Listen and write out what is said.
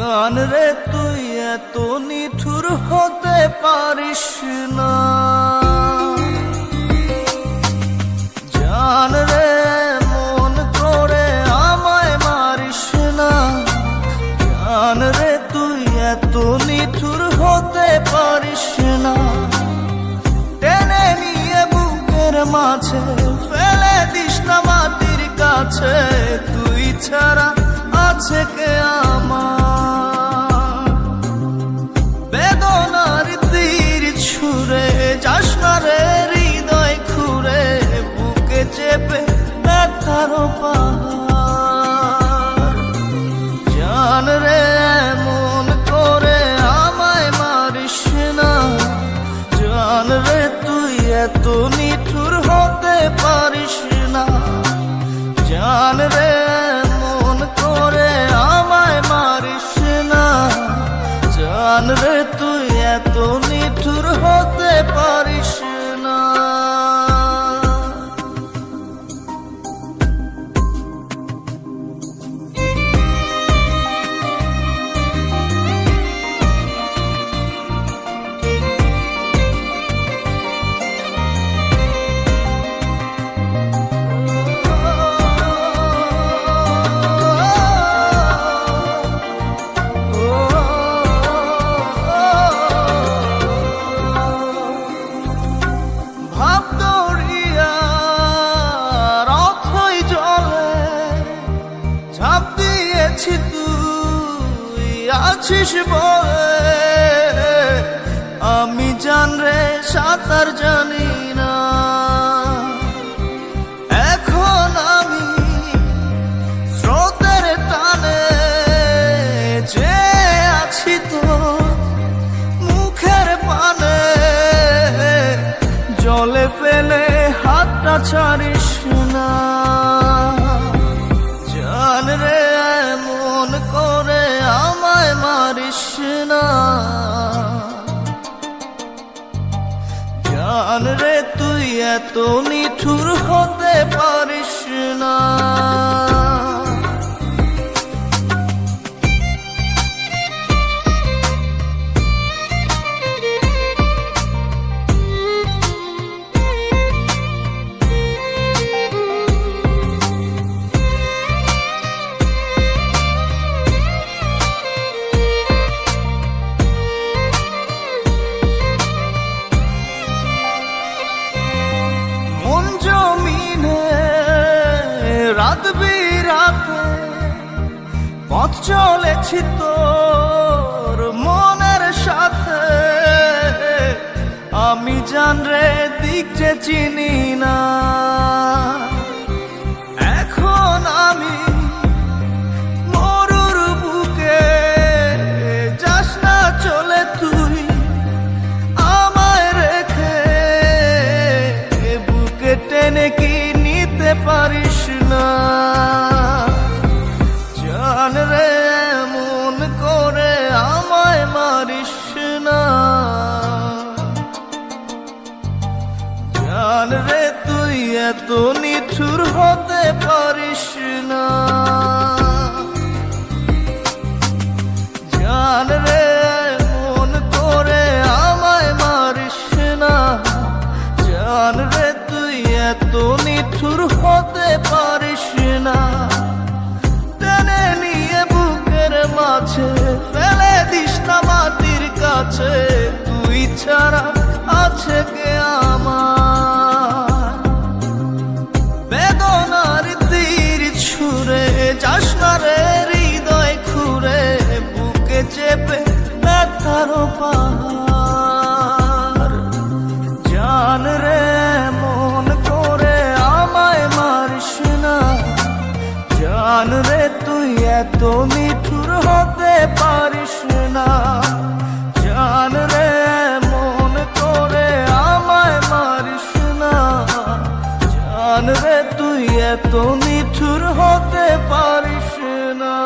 জান রে তুই এত নিঠুর হতে পারিস না। জান রে মন করে আমায় মারিস না। জান রে তুই এত নিঠুর হতে পারিস না। টেনে নিয়ে বুকের মাঝে ফেলে দিস না মাটির কাছে। তুই ছাড়া আছে কে আমার? বেদনার তীর ছুঁড়ে যাস না রে হৃদয় খুঁড়ে। বুকে চেপে ব্যথার পাহাড়। জান রে মন করে আমায় মারিস না। জান রে তুই এত নিঠুর হতে পারিস না। জান রে মন করে আমায় মারিস না। জান রে তুই এত নিঠুর হতে পারিস না। তুই আছিস বলে আমি জান রে সাঁতার জানি না। এখন আমি স্রোতের টানে যে আছি তো মুখের পানে। জলে ফেলে হাতটা ছাড়িস না। জান রে মন করে আমায় মারিস না। জান রে তুই এত নিঠুর হতে পারিস না। রাত বিরাতে পথ চলেছি তোর মনের সাথে। আমি জান রে দিক যে চিনি না। এখন আমি মরুর বুকে যাস না চলে তুই আমায় রেখে। বুকে টেনে কি নিতে পারিস না? জান রে মন করে আমায় মারিস না। জান রে তুই এত নিঠুর হতে পারিস না। জান রে মন করে আমায় মারিস না। জান রে তুই এত নিঠুর হতে পারিস না। টেনে নিয়ে বুকের মাঝে ফেলে দিস না মাটির কাছে। তুই ছাড়া আছে কে আমার? বেদনার তীর ছুঁড়ে যাস না রে হৃদয় খুঁড়ে। বুকে চেপে ব্যথার পাহাড়। জান রে মন করে আমায় মারিস না। জান রে তুই এত নিঠুর হতে পারিস না। জান রে মন করে আমায় মারিস না। জান রে তুই এত নিঠুর হতে পারিস না।